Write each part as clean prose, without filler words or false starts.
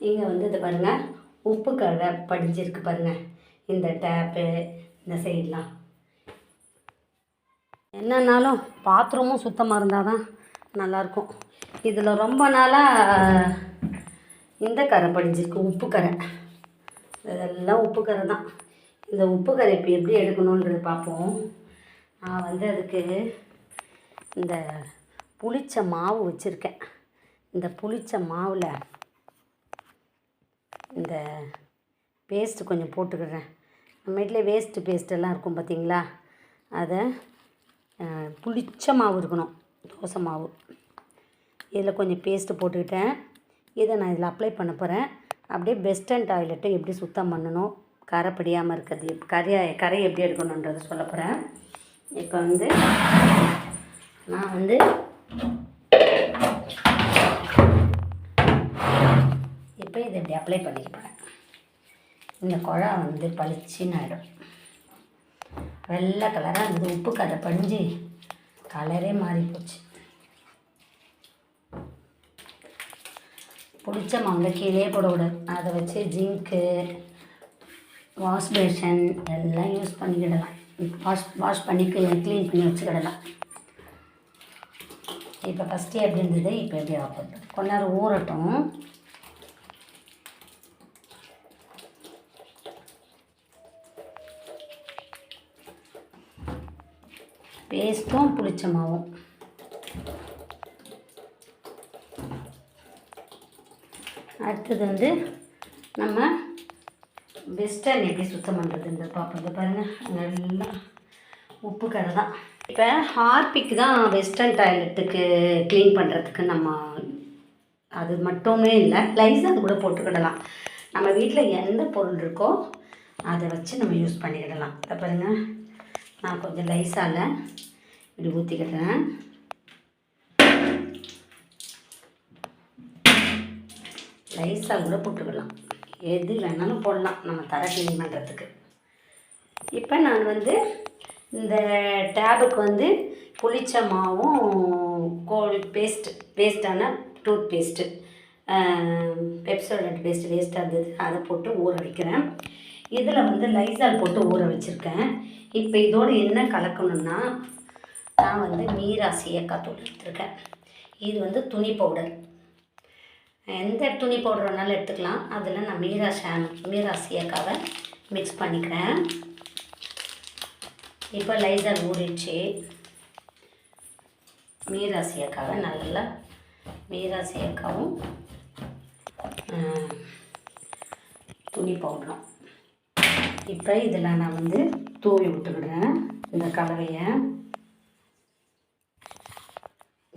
இங்கே வந்து இது பாருங்கள், உப்பு கரை படிஞ்சிருக்கு பாருங்கள். இந்த டேப்பு இந்த சைட்லாம் என்னன்னாலும் பாத்ரூமும் சுத்தமாக இருந்தால் தான் நல்லாயிருக்கும். இதில் ரொம்ப நாளாக இந்த கரை படிஞ்சிருக்கு, உப்பு கரை. இதெல்லாம் உப்பு கரை தான். இந்த உப்பு கரை இப்போ எப்படி எடுக்கணுன்றது பார்ப்போம். நான் வந்து அதுக்கு இந்த புளிச்ச மாவு வச்சுருக்கேன். இந்த புளிச்ச மாவில் இந்த பேஸ்ட்டு கொஞ்சம் போட்டுக்கிறேன். நம்ம வீட்டில் வேஸ்ட்டு பேஸ்ட்டெல்லாம் இருக்கும் பார்த்தீங்களா, அதை புளிச்ச மாவு இருக்கணும், தோசை மாவு. இதில் கொஞ்சம் பேஸ்ட்டு போட்டுக்கிட்டேன். இதை நான் இதில் அப்ளை பண்ண போகிறேன். அப்படியே வெஸ்டர்ன் டாய்லெட்டை எப்படி சுத்தம் பண்ணணும், கரை படியாமல் இருக்கிறது, கரை எப்படி எடுக்கணுன்றதை சொல்ல போகிறேன். இப்போ வந்து நான் வந்து இப்போ இதை இப்படி அப்ளை பண்ணிக்க போகிறேன். இந்த குழா வந்து பளிச்சுன்னு ஆகிடும். வெள்ளை கலராக இருந்தது, உப்பு கரை படிஞ்சு கலரே மாறி போச்சு. பிடிச்ச மாவில் கீழே போடக்கூடாது. அதை வச்சு ஜிங்க்கு, வாஷ் பேஷன் எல்லாம் யூஸ் பண்ணிக்கிடலாம். வாஷ் பண்ணி க்ளீன் பண்ணி வச்சுக்கிடலாம். இப்போ ஃபஸ்ட்டு எப்படி இருந்தது, இப்போ எப்படி ஆகுது, கொஞ்ச நேரம் ஊறட்டும். பேஸ்ட்டும் புளிச்ச மாவும் அடுத்தது வந்து நம்ம வெஸ்டர்ன் எப்படி சுத்தம் பண்ணுறதுன்றது பார்ப்போம். இதை பாருங்கள், நல்லா உப்பு கரை தான். இப்போ ஹார்பிக் தான் வெஸ்டர்ன் டாய்லெட்டுக்கு க்ளீன் பண்ணுறதுக்கு. நம்ம அது மட்டுமே இல்லை, லைசால் கூட போட்டுக்கிடலாம். நம்ம வீட்டில் எந்த பொருள் இருக்கோ அதை வச்சு நம்ம யூஸ் பண்ணிக்கிடலாம். இதை பாருங்கள், நான் கொஞ்சம் லைசால் இப்படி ஊற்றிக்கிட்டேன். லைசால் கூட போட்டுக்கலாம், எது வேணாலும் போடலாம் நம்ம தரை க்ளீன் பண்ணுறதுக்கு. இப்போ நான் வந்து இந்த டேபுக்கு வந்து புளிச்ச மாவும் வேஸ்ட்டான டூத் பேஸ்ட்டு, பெப்சோடென்ட் பேஸ்ட்டு வேஸ்ட்டாக இருந்தது, அதை போட்டு ஊற வைக்கிறேன். இதில் வந்து லைசால் போட்டு ஊற வச்சுருக்கேன். இப்போ இதோடு என்ன கலக்கணுன்னா, நான் வந்து மீரா சீயக்காய் தூள் எடுத்துருக்கேன். இது வந்து துணி பவுடர், எந்த துணி பவுடர் வேணாலும் எடுத்துக்கலாம். அதில் நான் மீரா சீயக்காவை மிக்ஸ் பண்ணிக்கிறேன். இப்போ லைசால் ஊறிடுச்சு. மீரா சீயக்காவை நல்லா, மீரா சீயக்காவும் துணி பவுடரும் இப்போ இதில் நான் வந்து தூவி விட்டுக்கிடுறேன் இந்த கலவையை.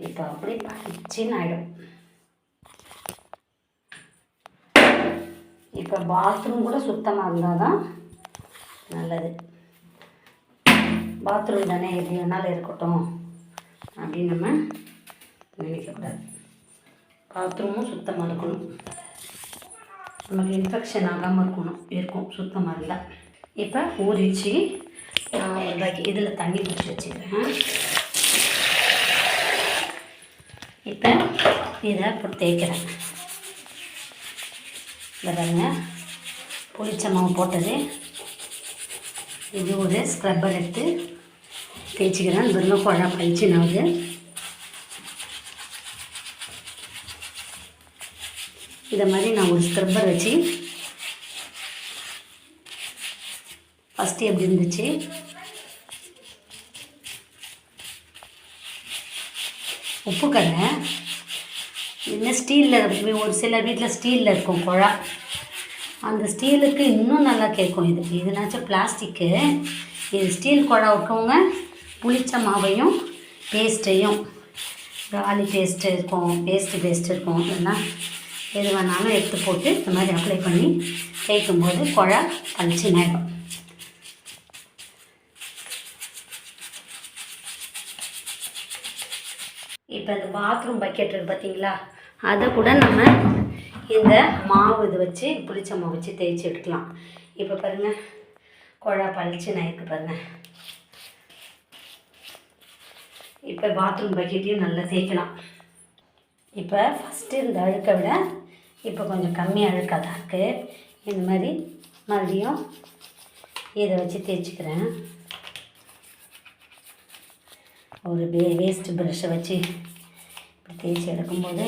இப்போ அப்படி பளிச்சுன்னு ஆகிடும். இப்போ பாத்ரூம் கூட சுத்தமாக இருந்தால் தான் நல்லது. பாத்ரூம் தானே எப்படி வேணாலும் இருக்கட்டும் அப்படின்னு நம்ம நினைக்கக்கூடாது. பாத்ரூமும் சுத்தமாக இருக்கணும், நமக்கு இன்ஃபெக்ஷன் ஆகாமல் இருக்கும் சுத்தமாக இல்லை. இப்போ ஊறிச்சு. இதில் தண்ணி பிடிச்சி வச்சுக்கிறேன். இப்போ இதை போட்டு தேய்க்கிறேன். பாருங்க, புளிச்ச மாவு போட்டது. இது ஒரு ஸ்க்ரப்பர் எடுத்து தேய்ச்சிக்கிறேன். வெறும் குழா பளிச்சுனாவது. இதை மாதிரி நான் ஒரு ஸ்க்ரப்பர் வச்சு ஃபஸ்ட்டு எப்படி இருந்துச்சு, உப்பு கரை இன்னும் ஸ்டீலில், ஒரு சில வீட்டில் ஸ்டீலில் இருக்கும் குழா, அந்த ஸ்டீலுக்கு இன்னும் நல்லா கேட்கும். இதுனாச்சும் பிளாஸ்டிக்கு. இது ஸ்டீல் குழா இருக்கவங்க புளிச்ச மாவையும் பேஸ்ட்டையும், காலி பேஸ்ட்டு இருக்கும், பேஸ்ட் இருக்கும், இதெல்லாம் எது வேணாலும் எடுத்து போட்டு இந்த மாதிரி அப்ளை பண்ணி தேய்க்கும்போது குழா பளிச்சுன்னு ஆகிடும். இப்போ இந்த பாத்ரூம் பக்கெட் இருக்குது பார்த்தீங்களா, அதை கூட நம்ம இந்த மாவு இது வச்சு புளிச்ச மாவு வச்சு தேய்ச்சி எடுக்கலாம். இப்போ பாருங்கள், குழா பளிச்சுன்னு ஆகிருக்கு பாருங்கள். இப்போ பாத்ரூம் பக்கெட்டையும் நல்லா தேய்க்கலாம். இப்போ ஃபஸ்ட்டு இந்த அழுக்கை விட இப்போ கொஞ்சம் கம்மி அழுக்காக தான் இருக்குது. இந்த மாதிரி மறுபடியும் இதை வச்சு தேய்ச்சிக்கிறேன். ஒரு வேஸ்ட்டு ப்ரஷ்ஷை வச்சு இப்படி தேய்ச்சி எடுக்கும்போது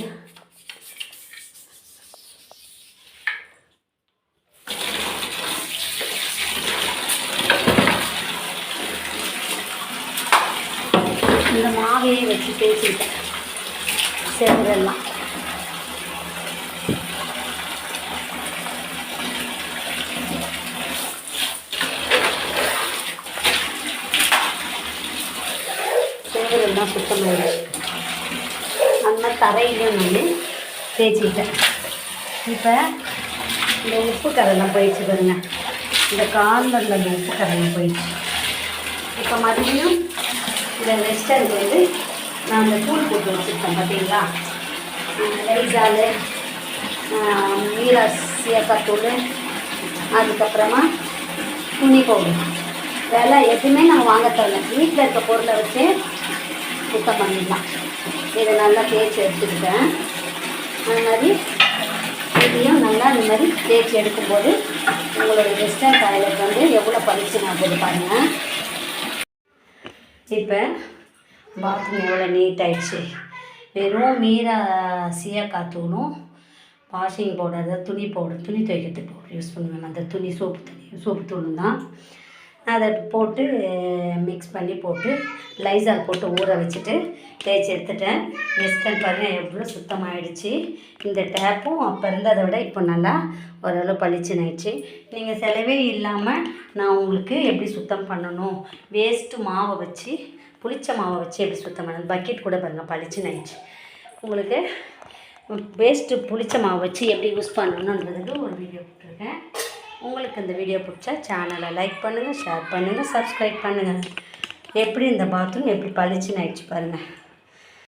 இந்த மாவையே வச்சு தேய்ச்சிக்கிட்டேன் செவரெல்லாம். செவரெல்லாம் சுத்தமாகிடுச்சு. அந்த தரையிலையும் நான் தேய்ச்சிக்கிட்டேன். இப்போ இந்த உப்பு கரைலாம் போயிடுச்சு பாருங்க. இந்த கார்னரில் இந்த உப்பு கரைலாம் போயிடுச்சு. இப்போ மறுபடியும் இந்த வெஸ்டர்னுக்கு வந்து நான் அந்த தூள் போட்டு வச்சுருக்கேன் பார்த்தீங்களா, லைசால், மீரா சீயக்காத்தூள், அதுக்கப்புறமா துணி பவுடர். இதெல்லாம் எதுவுமே நம்ம வாங்க தேவையில்லை, வீட்டில் இருக்க பொருளை வச்சு சுத்தம் பண்ணிடலாம். இதை நல்லா தேய்ச்சி எடுத்துக்கிட்டேன். அந்த மாதிரி இதையும் நல்லா இந்த மாதிரி தேய்ச்சி எடுக்கும்போது உங்களுடைய வெஸ்டர்ன் டாய்லெட் வந்து எவ்வளோ பளிச்சு நான் போட்டு பாருங்கள். இப்போ பாத்ரூம் எவ்வளோ நீட் ஆகிடுச்சு. வெறும் மீரா சீயக்காத்தூளும் வாஷிங் பவுடர், அதாவது துணி பவுடர், துணி துவைக்கிறதுக்கு பவுடர் யூஸ் பண்ணுவேன். அந்த துணி சோப்பு தூளும் தான். அதை போட்டு மிக்ஸ் பண்ணி போட்டு லைசால் போட்டு ஊற வச்சுட்டு தேய்ச்சி எடுத்துட்டேன். வெஸ்டர்ன் பாருங்கள் எவ்வளோ சுத்தமாகிடுச்சு. இந்த டேப்பும் அப்போ இருந்ததை விட இப்போ நல்லா ஓரளவு பளிச்சுன்னு ஆயிடுச்சு. நீங்கள் செலவே இல்லாமல் நான் உங்களுக்கு எப்படி சுத்தம் பண்ணணும், வேஸ்ட்டு மாவை வச்சு, புளிச்ச மாவை வச்சு எப்படி சுத்தம் பண்ணணும், பக்கெட் கூட பாருங்கள் பளிச்சுன்னு ஆயிடுச்சு. உங்களுக்கு வேஸ்ட்டு புளிச்ச மாவை வச்சு எப்படி யூஸ் பண்ணணுன்றதுக்கு ஒரு வீடியோ போட்டிருக்கேன். உங்களுக்கு இந்த வீடியோ பிடிச்சா சேனலை லைக் பண்ணுங்கள், ஷேர் பண்ணுங்கள், சப்ஸ்கிரைப் பண்ணுங்கள். எப்படி இந்த பாத்ரூம் எப்படி பளிச்சுன்னு ஆயிடுச்சு பாருங்கள்.